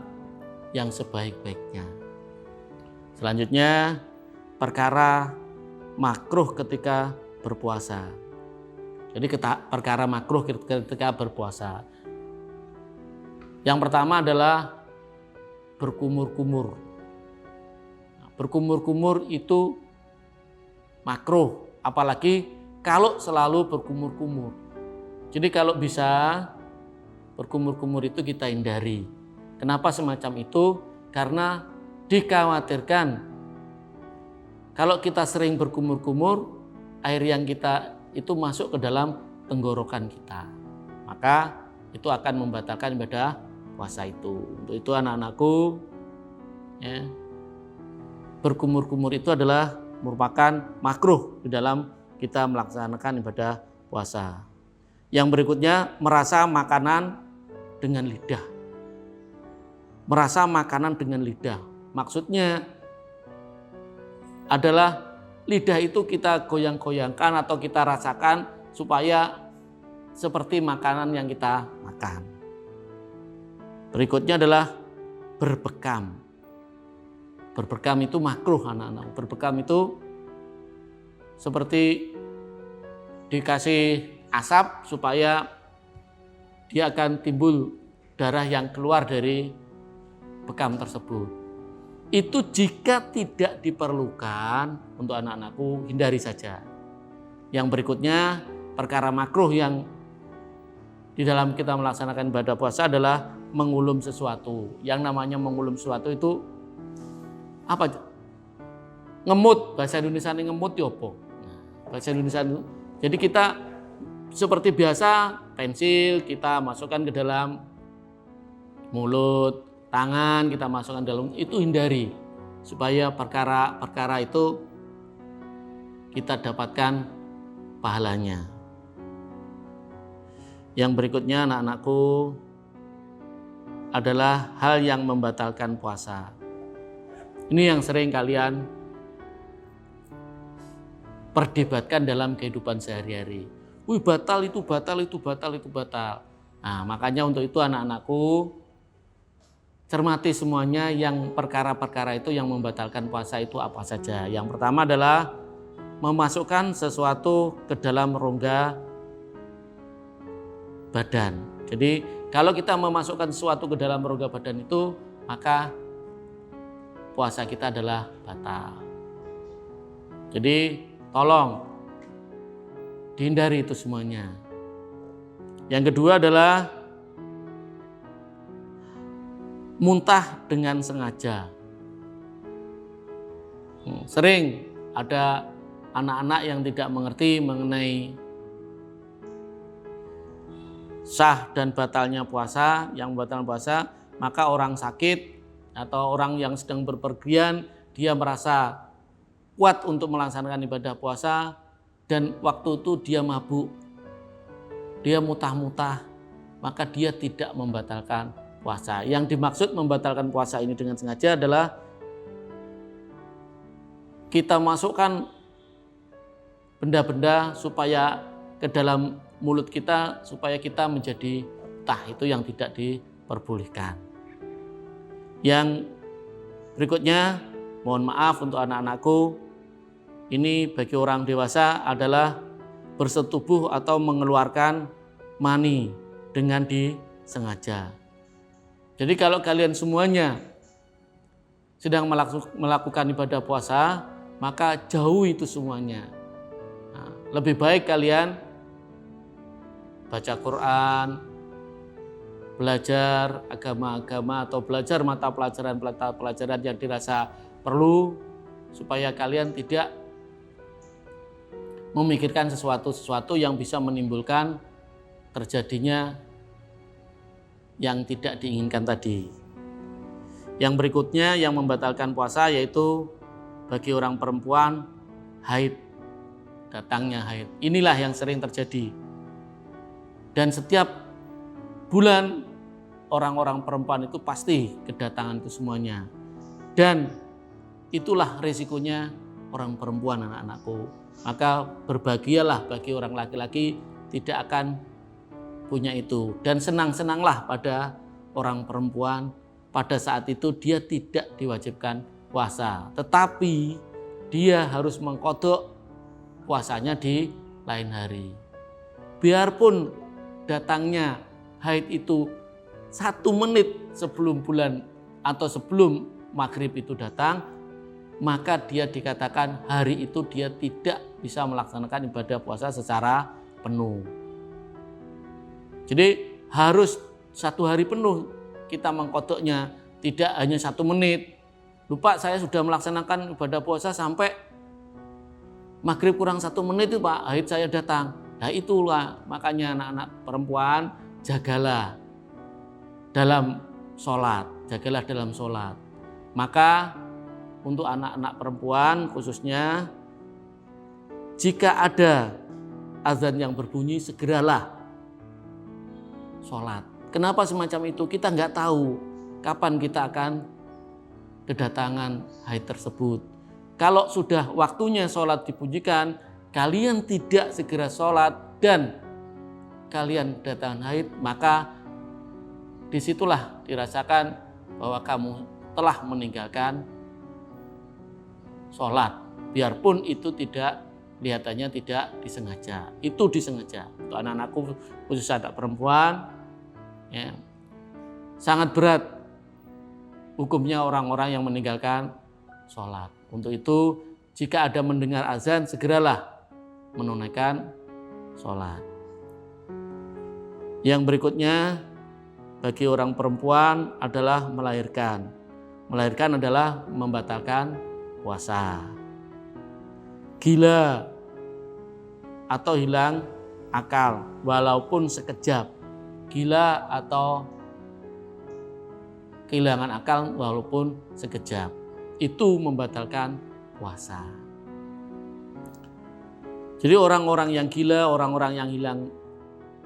yang sebaik-baiknya. Selanjutnya, perkara makruh ketika berpuasa. Jadi perkara makruh ketika berpuasa. Yang pertama adalah berkumur-kumur. Berkumur-kumur itu makruh, apalagi kalau selalu berkumur-kumur. Jadi kalau bisa berkumur-kumur itu kita hindari. Kenapa semacam itu? Karena dikhawatirkan kalau kita sering berkumur-kumur, air yang kita itu masuk ke dalam tenggorokan kita. Maka itu akan membatalkan ibadah puasa itu. Untuk itu anak-anakku, ya, berkumur-kumur itu adalah merupakan makruh di dalam kita melaksanakan ibadah puasa. Yang berikutnya, merasa makanan dengan lidah. Merasa makanan dengan lidah. Maksudnya adalah lidah itu kita goyang-goyangkan atau kita rasakan supaya seperti makanan yang kita makan. Berikutnya adalah berbekam. Berbekam itu makruh anak-anak. Berbekam itu seperti dikasih asap supaya dia akan timbul darah yang keluar dari bekam tersebut. Itu jika tidak diperlukan untuk anak-anakku, hindari saja. Yang berikutnya, perkara makruh yang di dalam kita melaksanakan ibadah puasa adalah mengulum sesuatu. Yang namanya mengulum sesuatu itu apa? Ngemut, bahasa Indonesia ini ngemut ya apa? Bahasa Indonesia itu. Jadi kita seperti biasa pensil kita masukkan ke dalam mulut, tangan kita masukkan dalam, itu hindari supaya perkara itu kita dapatkan pahalanya. Yang berikutnya anak-anakku adalah hal yang membatalkan puasa. Ini yang sering kalian perdebatkan dalam kehidupan sehari-hari. Wih, batal itu batal, itu batal, itu batal. Nah, makanya untuk itu anak-anakku cermati semuanya yang perkara-perkara itu yang membatalkan puasa itu apa saja. Yang pertama adalah memasukkan sesuatu ke dalam rongga badan. Jadi kalau kita memasukkan sesuatu ke dalam rongga badan itu, maka puasa kita adalah batal. Jadi tolong dihindari itu semuanya. Yang kedua adalah muntah dengan sengaja. Sering ada anak-anak yang tidak mengerti mengenai sah dan batalnya puasa. Yang batalnya puasa, maka orang sakit atau orang yang sedang berpergian, dia merasa kuat untuk melaksanakan ibadah puasa dan waktu itu dia mabuk, dia mutah-mutah, maka dia tidak membatalkan puasa. Yang dimaksud membatalkan puasa ini dengan sengaja adalah kita masukkan benda-benda supaya ke dalam mulut kita supaya kita menjadi mutah, itu yang tidak diperbolehkan. Yang berikutnya, mohon maaf untuk anak-anakku, ini bagi orang dewasa adalah bersetubuh atau mengeluarkan mani dengan disengaja. Jadi kalau kalian semuanya sedang melakukan ibadah puasa, maka jauhi itu semuanya. Nah, lebih baik kalian baca Quran, belajar agama-agama atau belajar mata pelajaran yang dirasa perlu supaya kalian tidak memikirkan sesuatu yang bisa menimbulkan terjadinya yang tidak diinginkan tadi. Yang berikutnya yang membatalkan puasa yaitu bagi orang perempuan haid, datangnya haid. Inilah yang sering terjadi. Dan setiap bulan orang-orang perempuan itu pasti kedatangan itu semuanya. Dan itulah resikonya orang perempuan, anak-anakku. Maka berbahagialah bagi orang laki-laki tidak akan punya itu. Dan senang-senanglah pada orang perempuan pada saat itu dia tidak diwajibkan puasa. Tetapi dia harus mengkodok puasanya di lain hari. Biarpun datangnya haid itu 1 menit sebelum bulan atau sebelum maghrib itu datang, maka dia dikatakan hari itu dia tidak bisa melaksanakan ibadah puasa secara penuh. Jadi harus 1 hari penuh kita mengkodoknya, tidak hanya 1 menit. Lupa saya sudah melaksanakan ibadah puasa sampai maghrib kurang 1 menit itu Pak, haid saya datang. Nah itulah makanya anak-anak perempuan jagalah dalam sholat, jagalah dalam sholat. Maka untuk anak-anak perempuan khususnya, jika ada azan yang berbunyi segeralah sholat. Kenapa semacam itu? Kita nggak tahu kapan kita akan kedatangan haid tersebut. Kalau sudah waktunya sholat dibunyikan, kalian tidak segera sholat dan kalian kedatangan haid, maka disitulah dirasakan bahwa kamu telah meninggalkan sholat, biarpun itu kelihatannya tidak disengaja. Itu disengaja. Untuk anak-anakku, khusus anak perempuan, ya, sangat berat hukumnya orang-orang yang meninggalkan sholat. Untuk itu, jika ada mendengar azan, segeralah menunaikan sholat. Yang berikutnya, bagi orang perempuan adalah melahirkan. Melahirkan adalah membatalkan puasa. Gila atau hilang akal walaupun sekejap. Gila atau kehilangan akal walaupun sekejap. Itu membatalkan puasa. Jadi orang-orang yang gila, orang-orang yang hilang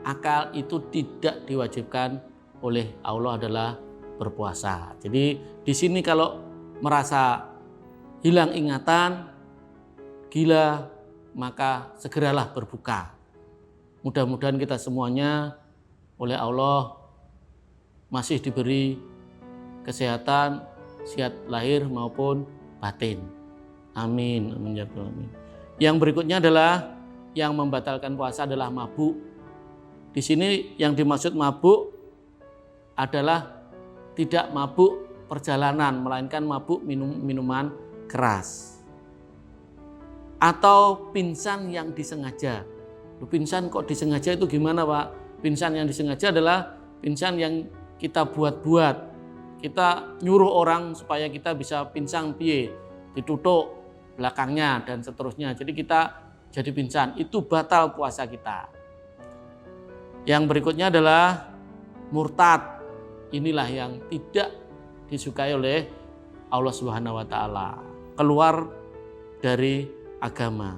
akal itu tidak diwajibkan oleh Allah adalah berpuasa. Jadi di sini kalau merasa hilang ingatan, gila, maka segeralah berbuka. Mudah-mudahan kita semuanya oleh Allah masih diberi kesehatan, sehat lahir maupun batin. Amin. Amin ya rabbal alamin. Yang berikutnya adalah yang membatalkan puasa adalah mabuk. Di sini yang dimaksud mabuk adalah tidak mabuk perjalanan, melainkan mabuk minuman keras. Atau pingsan yang disengaja. Pingsan kok disengaja itu gimana Pak? Pingsan yang disengaja adalah pingsan yang kita buat-buat. Kita nyuruh orang supaya kita bisa pingsan piye, ditutup belakangnya dan seterusnya. Jadi kita jadi pingsan, itu batal puasa kita. Yang berikutnya adalah murtad. Inilah yang tidak disukai oleh Allah Subhanahu wa taala. Keluar dari agama.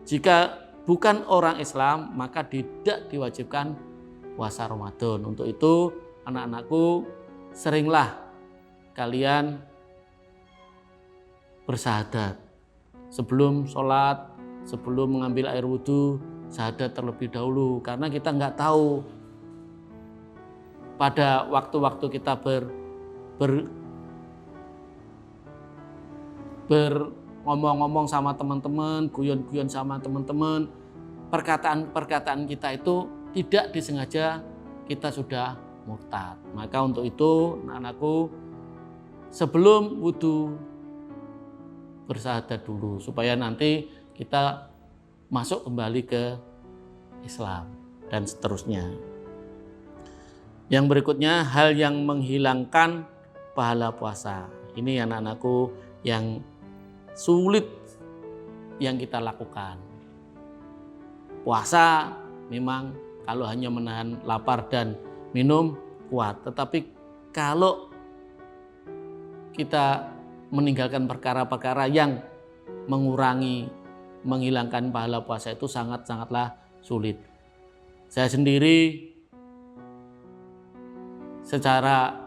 Jika bukan orang Islam, maka tidak diwajibkan puasa Ramadan. Untuk itu, anak-anakku, seringlah kalian bersyahadat. Sebelum sholat, sebelum mengambil air wudhu, syahadat terlebih dahulu. Karena kita nggak tahu pada waktu-waktu kita ngomong-ngomong sama teman-teman, guyon-guyon sama teman-teman, perkataan-perkataan kita itu tidak disengaja kita sudah murtad. Maka untuk itu anak-anakku, sebelum wudhu bersyahadat dulu supaya nanti kita masuk kembali ke Islam dan seterusnya. Yang berikutnya, hal yang menghilangkan pahala puasa. Ini anak-anakku yang sulit yang kita lakukan. Puasa memang kalau hanya menahan lapar dan minum kuat, tetapi kalau kita meninggalkan perkara-perkara yang menghilangkan pahala puasa itu sangat-sangatlah sulit. Saya sendiri secara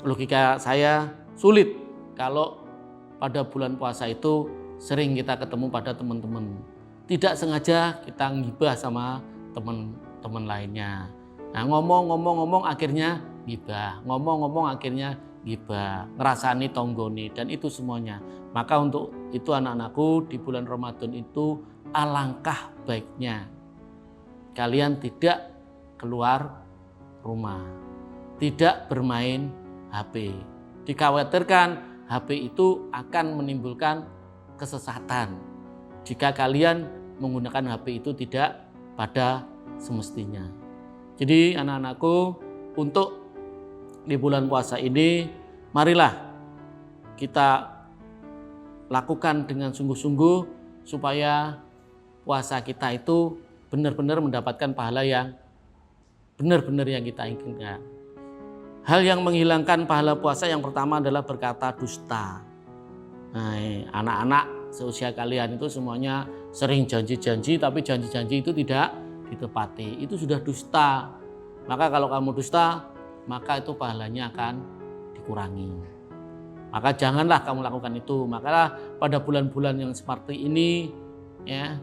logika saya sulit kalau pada bulan puasa itu sering kita ketemu pada teman-teman. Tidak sengaja kita ngibah sama teman-teman lainnya. Nah, ngomong-ngomong akhirnya ngibah. Ngomong-ngomong akhirnya ngibah. Ngerasani tonggoni dan itu semuanya. Maka untuk itu anak-anakku di bulan Ramadan itu alangkah baiknya kalian tidak keluar rumah. Tidak bermain HP. Dikhawatirkan HP itu akan menimbulkan kesesatan jika kalian menggunakan HP itu tidak pada semestinya. Jadi anak-anakku, untuk di bulan puasa ini marilah kita lakukan dengan sungguh-sungguh supaya puasa kita itu benar-benar mendapatkan pahala yang benar-benar yang kita inginkan. Hal yang menghilangkan pahala puasa yang pertama adalah berkata dusta. Nah, anak-anak seusia kalian itu semuanya sering janji-janji, tapi janji-janji itu tidak ditepati. Itu sudah dusta. Maka kalau kamu dusta, maka itu pahalanya akan dikurangi. Maka janganlah kamu lakukan itu. Maka pada bulan-bulan yang seperti ini, ya,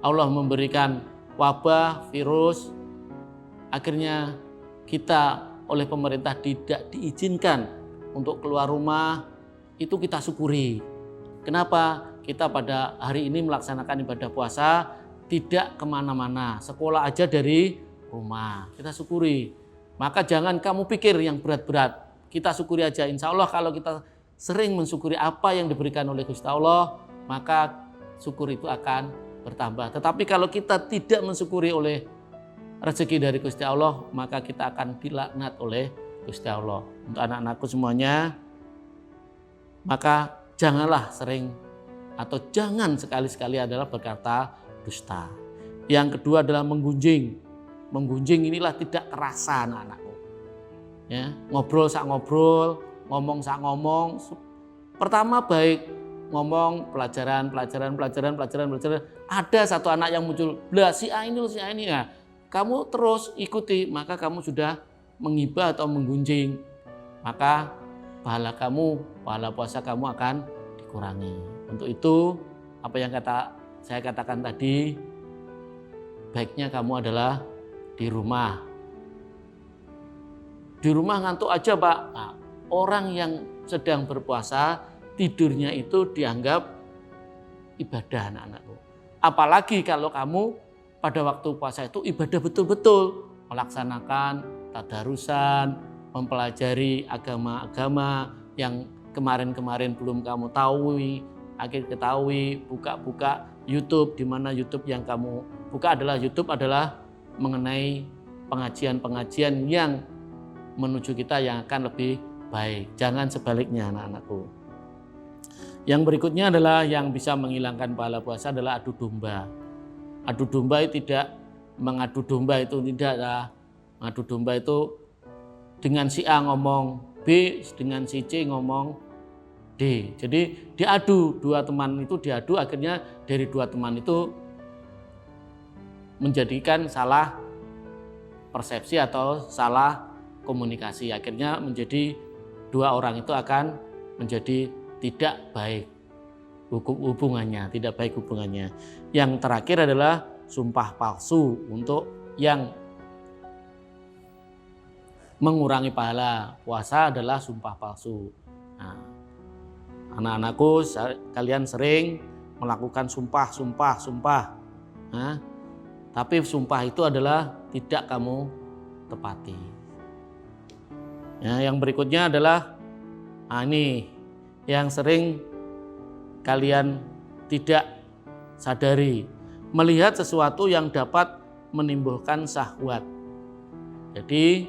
Allah memberikan wabah, virus, akhirnya kita oleh pemerintah tidak diizinkan untuk keluar rumah, itu kita syukuri. Kenapa? Kita pada hari ini melaksanakan ibadah puasa tidak kemana-mana, sekolah aja dari rumah. Kita syukuri. Maka jangan kamu pikir yang berat-berat. Kita syukuri aja. Insya Allah kalau kita sering mensyukuri apa yang diberikan oleh Gusti Allah, maka syukur itu akan bertambah. Tetapi kalau kita tidak mensyukuri oleh rezeki dari Gusti Allah, maka kita akan dilaknat oleh Gusti Allah. Untuk anak-anakku semuanya, maka janganlah sering atau jangan sekali-sekali adalah berkata dusta. Yang kedua adalah menggunjing. Menggunjing inilah tidak kerasa anak-anakku. Ya, ngobrol sak ngobrol, ngomong sak ngomong. Pertama baik ngomong pelajaran. Ada satu anak yang muncul, "Lah si A ini ya." Kamu terus ikuti, maka kamu sudah menghibah atau menggunjing. Maka pahala puasa kamu akan dikurangi. Untuk itu, apa yang saya katakan tadi, baiknya kamu adalah di rumah. Di rumah ngantuk aja, Pak. Nah, orang yang sedang berpuasa, tidurnya itu dianggap ibadah, anak-anakku. Apalagi kalau kamu pada waktu puasa itu ibadah betul-betul, melaksanakan tadarusan, mempelajari agama-agama yang kemarin-kemarin belum kamu tahu, akhir ketahui, buka YouTube, di mana YouTube yang kamu buka adalah mengenai pengajian-pengajian yang menuju kita yang akan lebih baik. Jangan sebaliknya, anak-anakku. Yang berikutnya adalah yang bisa menghilangkan pahala puasa adalah adu domba. Adu domba itu tidak mengadu domba, itu tidak lah. Mengadu domba itu dengan si A ngomong B, dengan si C ngomong D. Jadi diadu, dua teman itu diadu, akhirnya dari dua teman itu menjadikan salah persepsi atau salah komunikasi. Akhirnya menjadi dua orang itu akan menjadi tidak baik hubungannya, tidak baik hubungannya. Yang terakhir adalah sumpah palsu untuk yang mengurangi pahala puasa adalah sumpah palsu. Nah, anak-anakku, kalian sering melakukan sumpah. Nah, tapi sumpah itu adalah tidak kamu tepati. Ya, yang berikutnya adalah ini yang sering kalian tidak sadari, melihat sesuatu yang dapat menimbulkan syahwat. Jadi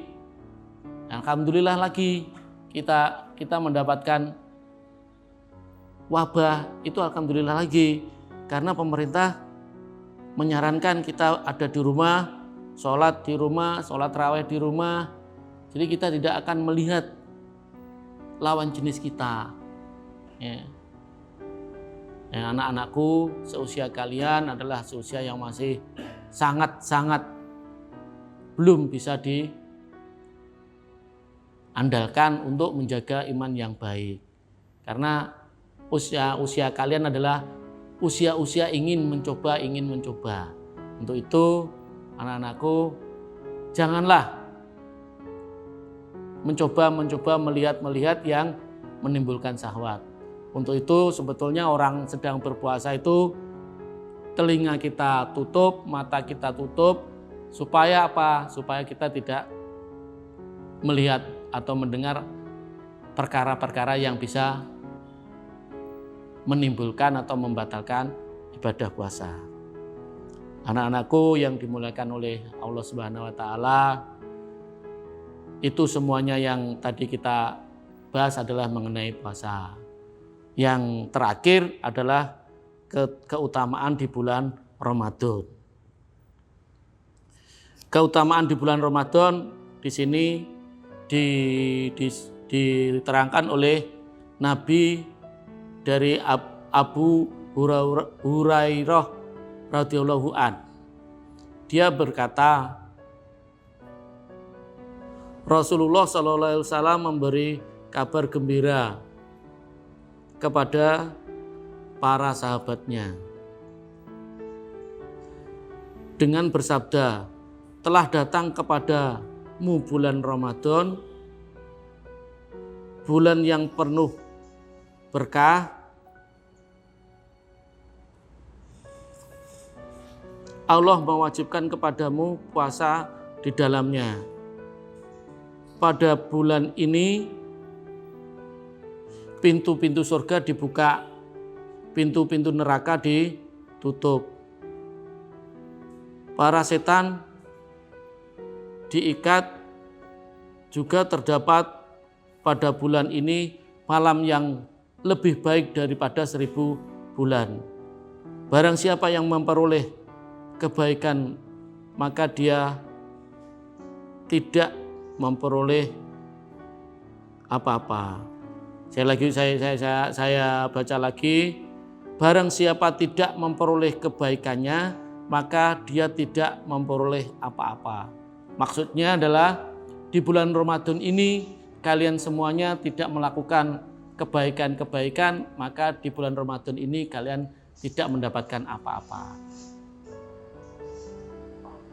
alhamdulillah lagi kita mendapatkan wabah itu, alhamdulillah lagi, karena pemerintah menyarankan kita ada di rumah, sholat di rumah, sholat tarawih di rumah. Jadi kita tidak akan melihat lawan jenis kita. Ya. Anak-anakku, seusia kalian adalah seusia yang masih sangat-sangat belum bisa diandalkan untuk menjaga iman yang baik. Karena usia kalian adalah usia ingin mencoba. Untuk itu, anak-anakku, janganlah mencoba melihat yang menimbulkan syahwat. Untuk itu sebetulnya orang sedang berpuasa itu telinga kita tutup, mata kita tutup, supaya apa? Supaya kita tidak melihat atau mendengar perkara-perkara yang bisa menimbulkan atau membatalkan ibadah puasa. Anak-anakku yang dimuliakan oleh Allah Subhanahu wa taala, itu semuanya yang tadi kita bahas adalah mengenai puasa. Yang terakhir adalah keutamaan di bulan Ramadan. Keutamaan di bulan Ramadan di sini diterangkan oleh Nabi dari Abu Hurairah radhiyallahu an. Dia berkata, Rasulullah sallallahu alaihi wasallam memberi kabar gembira kepada para sahabatnya dengan bersabda, telah datang kepadamu bulan Ramadan, bulan yang penuh berkah, Allah mewajibkan kepadamu puasa di dalamnya. Pada bulan ini pintu-pintu surga dibuka, pintu-pintu neraka ditutup. Para setan diikat, juga terdapat pada bulan ini malam yang lebih baik daripada 1000 bulan. Barang siapa yang memperoleh kebaikan, maka dia tidak memperoleh apa-apa. Saya baca lagi. Barang siapa tidak memperoleh kebaikannya, maka dia tidak memperoleh apa-apa. Maksudnya adalah di bulan Ramadan ini kalian semuanya tidak melakukan kebaikan-kebaikan, maka di bulan Ramadan ini kalian tidak mendapatkan apa-apa.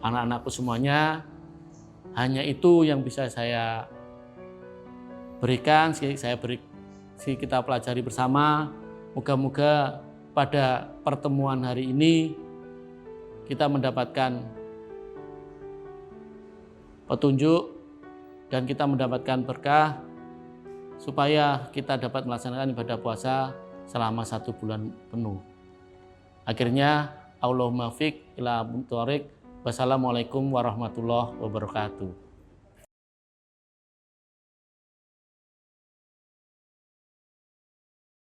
Anak-anakku semuanya, hanya itu yang bisa saya berikan, kita pelajari bersama. Moga-moga pada pertemuan hari ini kita mendapatkan petunjuk dan kita mendapatkan berkah supaya kita dapat melaksanakan ibadah puasa selama 1 bulan penuh. Akhirnya, Allahumma fiq ila muthoriq. Wassalamualaikum warahmatullahi wabarakatuh.